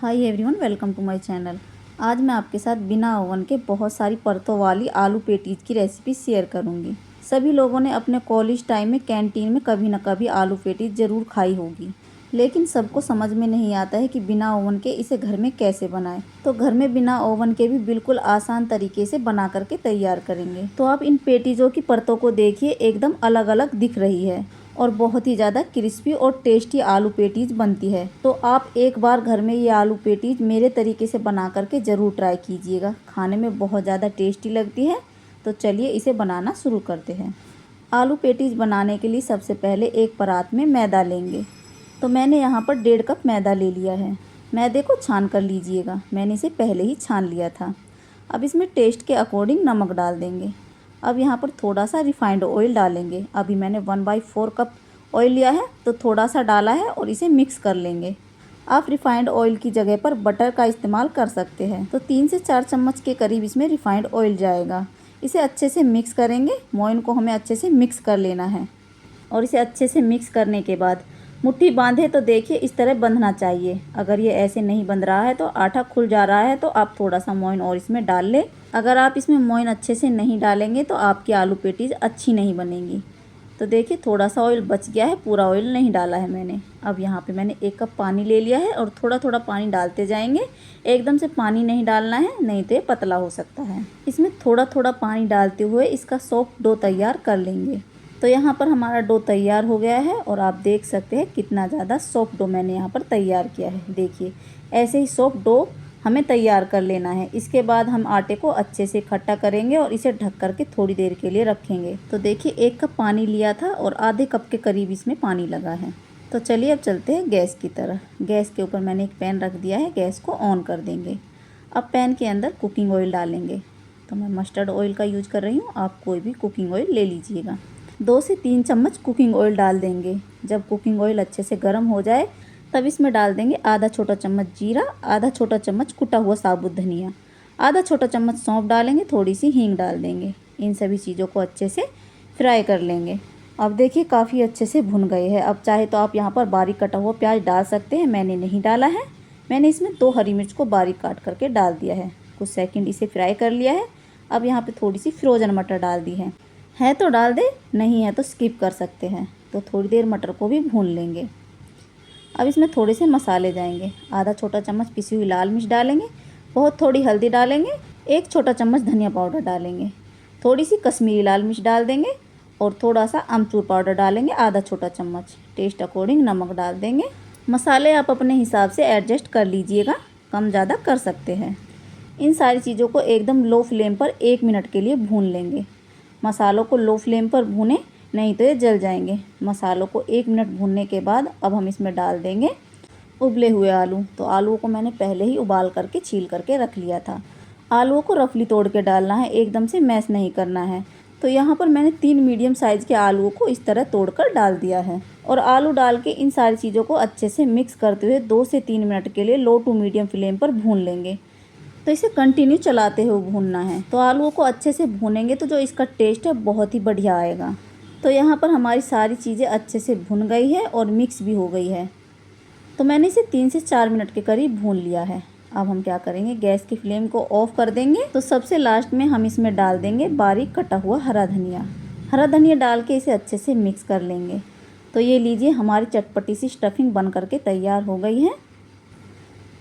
Hi everyone, welcome to my channel. आज मैं आपके साथ बिना ओवन के बहुत सारी परतों वाली आलू पेटीज़ की रेसिपी शेयर करूंगी। सभी लोगों ने अपने कॉलेज टाइम में कैंटीन में कभी न कभी आलू पेटीज़ ज़रूर खाई होगी, लेकिन सबको समझ में नहीं आता है कि बिना ओवन के इसे घर में कैसे बनाएं। तो घर में बिना ओवन के भी बिल्कुल आसान तरीके से बना करके तैयार करेंगे। तो आप इन पेटीज़ों की परतों को देखिए, एकदम अलग अलग दिख रही है और बहुत ही ज़्यादा क्रिस्पी और टेस्टी आलू पेटीज़ बनती है। तो आप एक बार घर में ये आलू पेटीज़ मेरे तरीके से बना करके ज़रूर ट्राई कीजिएगा। खाने में बहुत ज़्यादा टेस्टी लगती है। तो चलिए इसे बनाना शुरू करते हैं। आलू पेटीज़ बनाने के लिए सबसे पहले एक परात में मैदा लेंगे। तो मैंने यहाँ पर 1.5 कप मैदा ले लिया है। मैदे को छान कर लीजिएगा, मैंने इसे पहले ही छान लिया था। अब इसमें टेस्ट के अकॉर्डिंग नमक डाल देंगे। अब यहाँ पर थोड़ा सा रिफाइंड ऑयल डालेंगे। अभी मैंने 1/4 कप ऑयल लिया है, तो थोड़ा सा डाला है और इसे मिक्स कर लेंगे। आप रिफाइंड ऑयल की जगह पर बटर का इस्तेमाल कर सकते हैं। तो 3 से 4 चम्मच के करीब इसमें रिफाइंड ऑयल जाएगा। इसे अच्छे से मिक्स करेंगे। मोइन को हमें अच्छे से मिक्स कर लेना है और इसे अच्छे से मिक्स करने के बाद मुट्ठी बांधे तो देखिए इस तरह बंधना चाहिए। अगर ये ऐसे नहीं बंध रहा है तो आटा खुल जा रहा है, तो आप थोड़ा सा मोइन और इसमें डाल लें। अगर आप इसमें मोइन अच्छे से नहीं डालेंगे तो आपकी आलू पेटीज़ अच्छी नहीं बनेगी। तो देखिए थोड़ा सा ऑयल बच गया है, पूरा ऑयल नहीं डाला है मैंने। अब यहाँ पे मैंने 1 कप पानी ले लिया है और थोड़ा थोड़ा पानी डालते जाएंगे। एकदम से पानी नहीं डालना है, नहीं तो ये पतला हो सकता है। इसमें थोड़ा थोड़ा पानी डालते हुए इसका सॉफ्ट डो तैयार कर लेंगे। तो यहाँ पर हमारा डो तैयार हो गया है और आप देख सकते हैं कितना ज़्यादा सॉफ्ट डो मैंने यहाँ पर तैयार किया है। देखिए ऐसे ही सॉफ्ट डो हमें तैयार कर लेना है। इसके बाद हम आटे को अच्छे से इकट्ठा करेंगे और इसे ढक करके थोड़ी देर के लिए रखेंगे। तो देखिए 1 कप पानी लिया था और आधे कप के करीब इसमें पानी लगा है। तो चलिए अब चलते हैं गैस की तरफ। गैस के ऊपर मैंने एक पैन रख दिया है, गैस को ऑन कर देंगे। अब पैन के अंदर कुकिंग ऑयल डालेंगे। तो मैं मस्टर्ड ऑयल का यूज कर रही हूँ, आप कोई भी कुकिंग ऑयल ले लीजिएगा। 2 से 3 चम्मच कुकिंग ऑयल डाल देंगे। जब कुकिंग ऑयल अच्छे से गर्म हो जाए तब इसमें डाल देंगे आधा छोटा चम्मच जीरा, आधा छोटा चम्मच कुटा हुआ साबुत धनिया, आधा छोटा चम्मच सौंफ डालेंगे, थोड़ी सी हींग डाल देंगे। इन सभी चीज़ों को अच्छे से फ्राई कर लेंगे। अब देखिए काफ़ी अच्छे से भुन गए हैं। अब चाहे तो आप यहाँ पर बारीक कटा हुआ प्याज डाल सकते हैं, मैंने नहीं डाला है। मैंने इसमें 2 हरी मिर्च को बारीक काट करके डाल दिया है। कुछ सेकंड इसे फ्राई कर लिया है। अब यहाँ पे थोड़ी सी फ्रोज़न मटर डाल दी है तो डाल दे, नहीं है तो स्किप कर सकते हैं। तो थोड़ी देर मटर को भी भून लेंगे। अब इसमें थोड़े से मसाले जाएंगे। आधा छोटा चम्मच पिसी हुई लाल मिर्च डालेंगे, बहुत थोड़ी हल्दी डालेंगे, 1 छोटा चम्मच धनिया पाउडर डालेंगे, थोड़ी सी कश्मीरी लाल मिर्च डाल देंगे और थोड़ा सा अमचूर पाउडर डालेंगे, आधा छोटा चम्मच। टेस्ट अकॉर्डिंग नमक डाल देंगे। मसाले आप अपने हिसाब से एडजस्ट कर लीजिएगा, कम ज़्यादा कर सकते हैं। इन सारी चीज़ों को एकदम लो फ्लेम पर 1 मिनट के लिए भून लेंगे। मसालों को लो फ्लेम पर भूनें, नहीं तो ये जल जाएंगे। मसालों को 1 मिनट भूनने के बाद अब हम इसमें डाल देंगे उबले हुए आलू। तो आलूओं को मैंने पहले ही उबाल करके छील करके रख लिया था। आलूओं को रफली तोड़ के डालना है, एकदम से मैश नहीं करना है। तो यहाँ पर मैंने 3 मीडियम साइज़ के आलूओं को इस तरह तोड़कर डाल दिया है और आलू डाल के इन सारी चीज़ों को अच्छे से मिक्स करते हुए 2 से 3 मिनट के लिए लो टू मीडियम फ्लेम पर भून लेंगे। तो इसे कंटिन्यू चलाते हुए भूनना है। तो आलूओं को अच्छे से भूनेंगे तो जो इसका टेस्ट है बहुत ही बढ़िया आएगा। तो यहाँ पर हमारी सारी चीज़ें अच्छे से भुन गई है और मिक्स भी हो गई है। तो मैंने इसे 3 से 4 मिनट के करीब भून लिया है। अब हम क्या करेंगे, गैस की फ्लेम को ऑफ कर देंगे। तो सबसे लास्ट में हम इसमें डाल देंगे बारीक कटा हुआ हरा धनिया। हरा धनिया डाल के इसे अच्छे से मिक्स कर लेंगे। तो ये लीजिए हमारी चटपटी सी स्टफिंग बन करके तैयार हो गई है।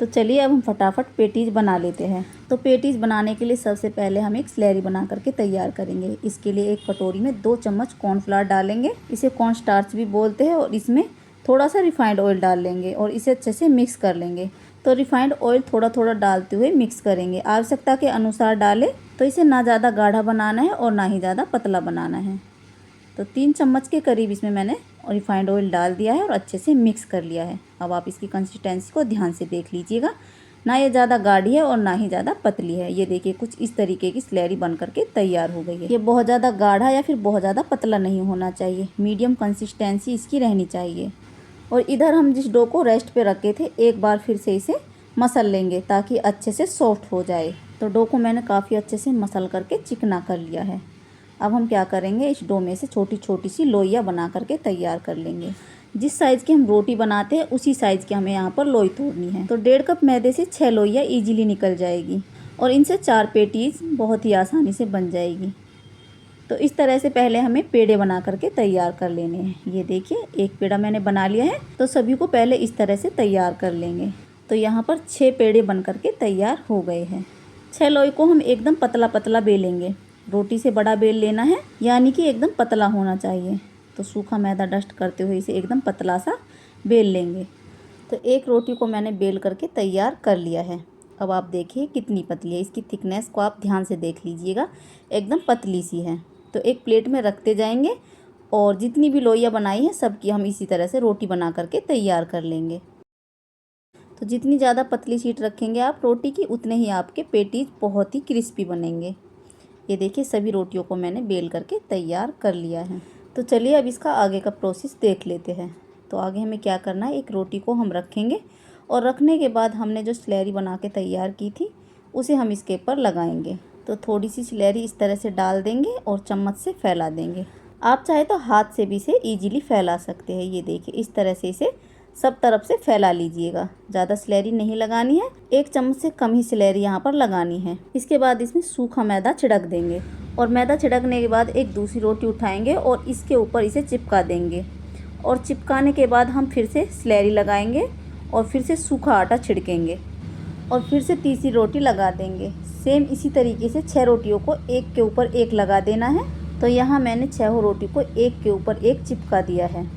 तो चलिए अब हम फटाफट पेटीज़ बना लेते हैं। तो पेटीज़ बनाने के लिए सबसे पहले हम एक स्लैरी बना करके तैयार करेंगे। इसके लिए एक कटोरी में 2 चम्मच कॉर्नफ्लावर डालेंगे, इसे कॉर्न स्टार्च भी बोलते हैं, और इसमें थोड़ा सा रिफाइंड ऑयल डाल लेंगे और इसे अच्छे से मिक्स कर लेंगे। तो रिफाइंड ऑयल थोड़ा थोड़ा डालते हुए मिक्स करेंगे, आवश्यकता के अनुसार डालें। तो इसे ना ज़्यादा गाढ़ा बनाना है और ना ही ज़्यादा पतला बनाना है। तो 3 चम्मच के करीब इसमें मैंने रिफाइंड ऑयल डाल दिया है और अच्छे से मिक्स कर लिया है। अब आप इसकी कंसिस्टेंसी को ध्यान से देख लीजिएगा, ना ये ज़्यादा गाढ़ी है और ना ही ज़्यादा पतली है। ये देखिए कुछ इस तरीके की स्लैरी बन करके तैयार हो गई है। ये बहुत ज़्यादा गाढ़ा या फिर बहुत ज़्यादा पतला नहीं होना चाहिए, मीडियम कंसिस्टेंसी इसकी रहनी चाहिए। और इधर हम जिस डो को रेस्ट पे रखे थे, एक बार फिर से इसे मसल लेंगे ताकि अच्छे से सॉफ्ट हो जाए। तो डो को मैंने काफ़ी अच्छे से मसल करके चिकना कर लिया है। अब हम क्या करेंगे, इस डो में से छोटी छोटी सी लोइयाँ बना करके तैयार कर लेंगे। जिस साइज़ की हम रोटी बनाते हैं उसी साइज़ की हमें यहाँ पर लोई तोड़नी है। तो 1.5 कप मैदे से 6 लोइयाँ ईजिली निकल जाएगी और इनसे 4 पेटीज बहुत ही आसानी से बन जाएगी। तो इस तरह से पहले हमें पेड़े बना करके तैयार कर लेने हैं। ये देखिए एक पेड़ा मैंने बना लिया है। तो सभी को पहले इस तरह से तैयार कर लेंगे। तो यहाँ पर 6 पेड़े बन करके तैयार हो गए हैं। 6 लोई को हम एकदम पतला पतला बेलेंगे। रोटी से बड़ा बेल लेना है, यानी कि एकदम पतला होना चाहिए। तो सूखा मैदा डस्ट करते हुए इसे एकदम पतला सा बेल लेंगे। तो एक रोटी को मैंने बेल करके तैयार कर लिया है। अब आप देखिए कितनी पतली है, इसकी थिकनेस को आप ध्यान से देख लीजिएगा, एकदम पतली सी है। तो एक प्लेट में रखते जाएंगे और जितनी भी लोइयाँ बनाई हैं सबकी हम इसी तरह से रोटी बना करके तैयार कर लेंगे। तो जितनी ज़्यादा पतली शीट रखेंगे आप रोटी की, उतने ही आपके पेटीज बहुत ही क्रिस्पी बनेंगे। ये देखिए सभी रोटियों को मैंने बेल करके तैयार कर लिया है। तो चलिए अब इसका आगे का प्रोसेस देख लेते हैं। तो आगे हमें क्या करना है, एक रोटी को हम रखेंगे और रखने के बाद हमने जो स्लैरी बना के तैयार की थी उसे हम इसके ऊपर लगाएंगे। तो थोड़ी सी स्लैरी इस तरह से डाल देंगे और चम्मच से फैला देंगे। आप चाहे तो हाथ से भी इसे ईजिली फैला सकते हैं। ये देखिए इस तरह से इसे सब तरफ से फैला लीजिएगा। ज़्यादा स्लैरी नहीं लगानी है, 1 चम्मच से कम ही स्लैरी यहाँ पर लगानी है। इसके बाद इसमें सूखा मैदा छिड़क देंगे और मैदा छिड़कने के बाद एक दूसरी रोटी उठाएंगे और इसके ऊपर इसे चिपका देंगे। और चिपकाने के बाद हम फिर से स्लैरी लगाएंगे और फिर से सूखा आटा छिड़केंगे और फिर से तीसरी रोटी लगा देंगे। सेम इसी तरीके से 6 रोटियों को एक के ऊपर एक लगा देना है। तो यहाँ मैंने 6 रोटी को एक के ऊपर एक चिपका दिया है।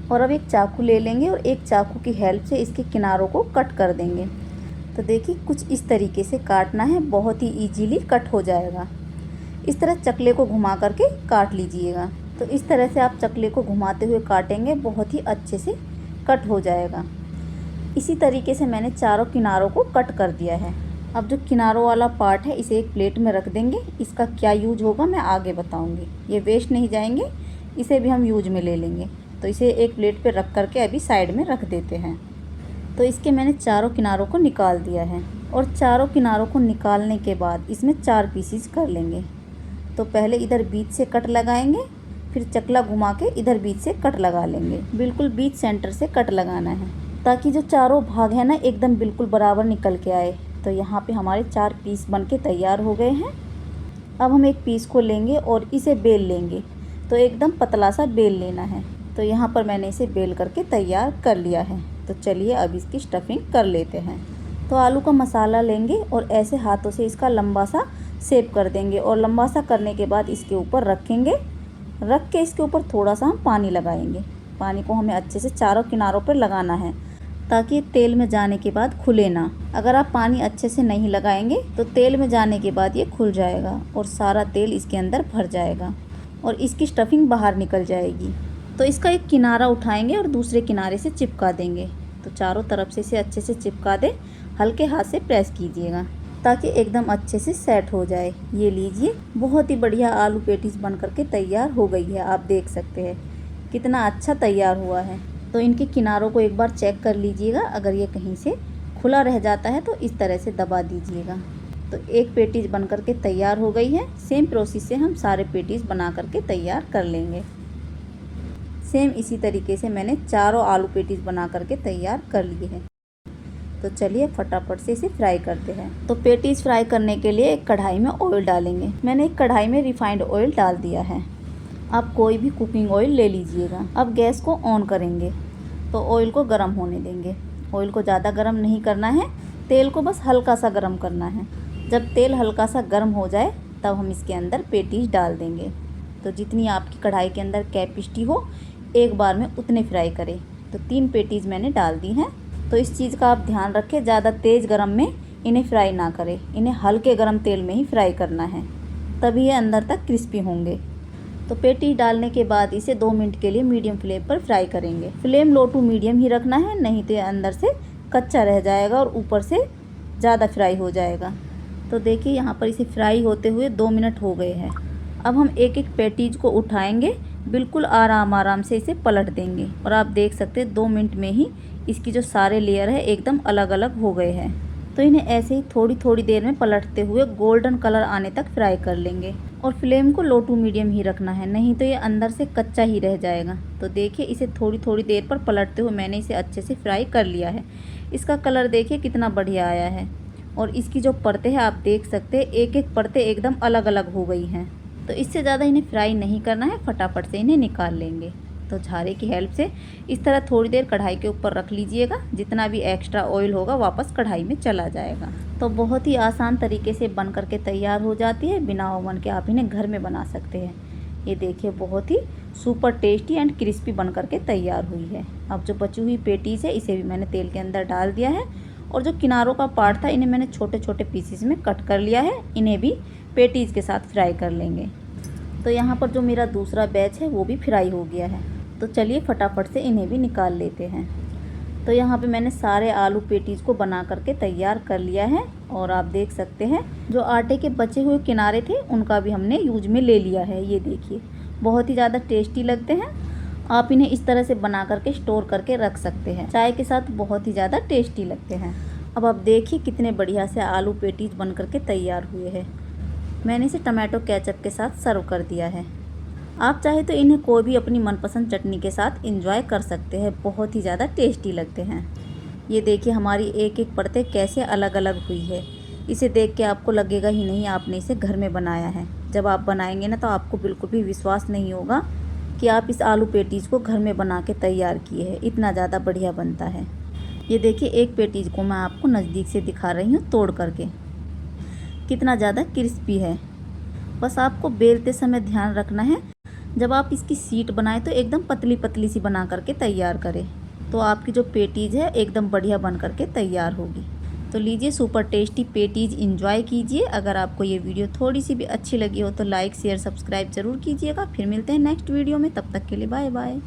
और अब एक चाकू ले लेंगे और एक चाकू की हेल्प से इसके किनारों को कट कर देंगे। तो देखिए कुछ इस तरीके से काटना है, बहुत ही इजीली कट हो जाएगा। इस तरह चकले को घुमा करके काट लीजिएगा। तो इस तरह से आप चकले को घुमाते हुए काटेंगे, बहुत ही अच्छे से कट हो जाएगा। इसी तरीके से मैंने चारों किनारों को कट कर दिया है। अब जो किनारों वाला पार्ट है इसे एक प्लेट में रख देंगे। इसका क्या यूज होगा मैं आगे बताऊँगी। ये वेस्ट नहीं जाएंगे, इसे भी हम यूज में ले लेंगे। तो इसे एक प्लेट पे रख करके अभी साइड में रख देते हैं। तो इसके मैंने चारों किनारों को निकाल दिया है और चारों किनारों को निकालने के बाद इसमें 4 पीसीज कर लेंगे। तो पहले इधर बीच से कट लगाएंगे, फिर चकला घुमा के इधर बीच से कट लगा लेंगे। बिल्कुल बीच सेंटर से कट लगाना है ताकि जो चारों भाग है ना एकदम बिल्कुल बराबर निकल के आए। तो यहाँ पे हमारे 4 पीस बन के तैयार हो गए हैं। अब हम एक पीस को लेंगे और इसे बेल लेंगे। तो एकदम पतला सा बेल लेना है। तो यहाँ पर मैंने इसे बेल करके तैयार कर लिया है। तो चलिए अब इसकी स्टफिंग कर लेते हैं। तो आलू का मसाला लेंगे और ऐसे हाथों से इसका लंबा सा शेप कर देंगे और लंबा सा करने के बाद इसके ऊपर रखेंगे। रख के इसके ऊपर थोड़ा सा हम पानी लगाएंगे। पानी को हमें अच्छे से चारों किनारों पर लगाना है ताकि तेल में जाने के बाद खुले ना। अगर आप पानी अच्छे से नहीं लगाएंगे तो तेल में जाने के बाद ये खुल जाएगा और सारा तेल इसके अंदर भर जाएगा और इसकी स्टफिंग बाहर निकल जाएगी। तो इसका एक किनारा उठाएंगे और दूसरे किनारे से चिपका देंगे। तो चारों तरफ से इसे अच्छे से चिपका दें, हल्के हाथ से प्रेस कीजिएगा ताकि एकदम अच्छे से सेट हो जाए। ये लीजिए बहुत ही बढ़िया आलू पेटीज बन करके तैयार हो गई है। आप देख सकते हैं कितना अच्छा तैयार हुआ है। तो इनके किनारों को एक बार चेक कर लीजिएगा, अगर ये कहीं से खुला रह जाता है तो इस तरह से दबा दीजिएगा। तो एक पेटीज बन करके तैयार हो गई है। सेम प्रोसेस से हम सारे पेटीज बना करके तैयार कर लेंगे। सेम इसी तरीके से मैंने चारों आलू पेटीज बना करके तैयार कर लिए हैं। तो चलिए फटाफट से इसे फ्राई करते हैं। तो पेटीज फ्राई करने के लिए एक कढ़ाई में ऑयल डालेंगे। मैंने एक कढ़ाई में रिफाइंड ऑयल डाल दिया है। आप कोई भी कुकिंग ऑयल ले लीजिएगा। अब गैस को ऑन करेंगे तो ऑयल को गर्म होने देंगे। ऑयल को ज़्यादा गर्म नहीं करना है, तेल को बस हल्का सा गर्म करना है। जब तेल हल्का सा गर्म हो जाए तब हम इसके अंदर पेटीज डाल देंगे। तो जितनी आपकी कढ़ाई के अंदर कैपेसिटी हो एक बार में उतने फ्राई करें। तो 3 पेटीज मैंने डाल दी हैं। तो इस चीज़ का आप ध्यान रखें, ज़्यादा तेज़ गरम में इन्हें फ्राई ना करें। इन्हें हल्के गरम तेल में ही फ्राई करना है, तभी ये अंदर तक क्रिस्पी होंगे। तो पेटी डालने के बाद इसे 2 मिनट के लिए मीडियम फ्लेम पर फ्राई करेंगे। फ्लेम लो टू मीडियम ही रखना है, नहीं तो अंदर से कच्चा रह जाएगा और ऊपर से ज़्यादा फ्राई हो जाएगा। तो देखिए यहाँ पर इसे फ्राई होते हुए 2 मिनट हो गए हैं। अब हम एक एक पेटीज को उठाएंगे, बिल्कुल आराम से इसे पलट देंगे और आप देख सकते हैं 2 मिनट में ही इसकी जो सारे लेयर है एकदम अलग अलग हो गए हैं। तो इन्हें ऐसे ही थोड़ी थोड़ी देर में पलटते हुए गोल्डन कलर आने तक फ्राई कर लेंगे। और फ्लेम को लो टू मीडियम ही रखना है, नहीं तो ये अंदर से कच्चा ही रह जाएगा। तो देखिए इसे थोड़ी थोड़ी देर पर पलटते हुए मैंने इसे अच्छे से फ्राई कर लिया है। इसका कलर देखिए कितना बढ़िया आया है। और इसकी जो परतें हैं आप देख सकते हैं, एक एक परतें एकदम अलग अलग हो गई हैं। तो इससे ज़्यादा इन्हें फ्राई नहीं करना है, फटाफट से इन्हें निकाल लेंगे। तो झारे की हेल्प से इस तरह थोड़ी देर कढ़ाई के ऊपर रख लीजिएगा, जितना भी एक्स्ट्रा ऑयल होगा वापस कढ़ाई में चला जाएगा। तो बहुत ही आसान तरीके से बन करके तैयार हो जाती है, बिना ओवन के आप इन्हें घर में बना सकते हैं। ये देखिए बहुत ही सुपर टेस्टी एंड क्रिस्पी बन करके तैयार हुई है। अब जो बची हुई पेटीज़ है इसे भी मैंने तेल के अंदर डाल दिया है, और जो किनारों का पार्ट था इन्हें मैंने छोटे छोटे पीसेस में कट कर लिया है। इन्हें भी पेटीज़ के साथ फ्राई कर लेंगे। तो यहाँ पर जो मेरा दूसरा बैच है वो भी फ्राई हो गया है। तो चलिए फटाफट से इन्हें भी निकाल लेते हैं। तो यहाँ पे मैंने सारे आलू पेटीज़ को बना करके तैयार कर लिया है। और आप देख सकते हैं जो आटे के बचे हुए किनारे थे उनका भी हमने यूज में ले लिया है। ये देखिए बहुत ही ज़्यादा टेस्टी लगते हैं। आप इन्हें इस तरह से बना करके स्टोर करके रख सकते हैं, चाय के साथ बहुत ही ज़्यादा टेस्टी लगते हैं। अब आप देखिए कितने बढ़िया से आलू पेटीज़ बन करके तैयार हुए हैं। मैंने इसे टमाटो केचप के साथ सर्व कर दिया है। आप चाहे तो इन्हें कोई भी अपनी मनपसंद चटनी के साथ एंजॉय कर सकते हैं, बहुत ही ज़्यादा टेस्टी लगते हैं। ये देखिए हमारी एक एक परतें कैसे अलग अलग हुई है। इसे देख के आपको लगेगा ही नहीं आपने इसे घर में बनाया है। जब आप बनाएंगे ना तो आपको बिल्कुल भी विश्वास नहीं होगा कि आप इस आलू पेटीज़ को घर में बना के तैयार किए हैं, इतना ज़्यादा बढ़िया बनता है। ये देखिए एक पेटीज़ को मैं आपको नज़दीक से दिखा रही हूँ तोड़ करके, कितना ज़्यादा क्रिस्पी है। बस आपको बेलते समय ध्यान रखना है, जब आप इसकी शीट बनाएं तो एकदम पतली पतली सी बना करके तैयार करें, तो आपकी जो पेटीज़ है एकदम बढ़िया बन करके तैयार होगी। तो लीजिए सुपर टेस्टी पेटीज़ एंजॉय कीजिए। अगर आपको ये वीडियो थोड़ी सी भी अच्छी लगी हो तो लाइक शेयर सब्सक्राइब ज़रूर कीजिएगा। फिर मिलते हैं नेक्स्ट वीडियो में, तब तक के लिए बाय बाय।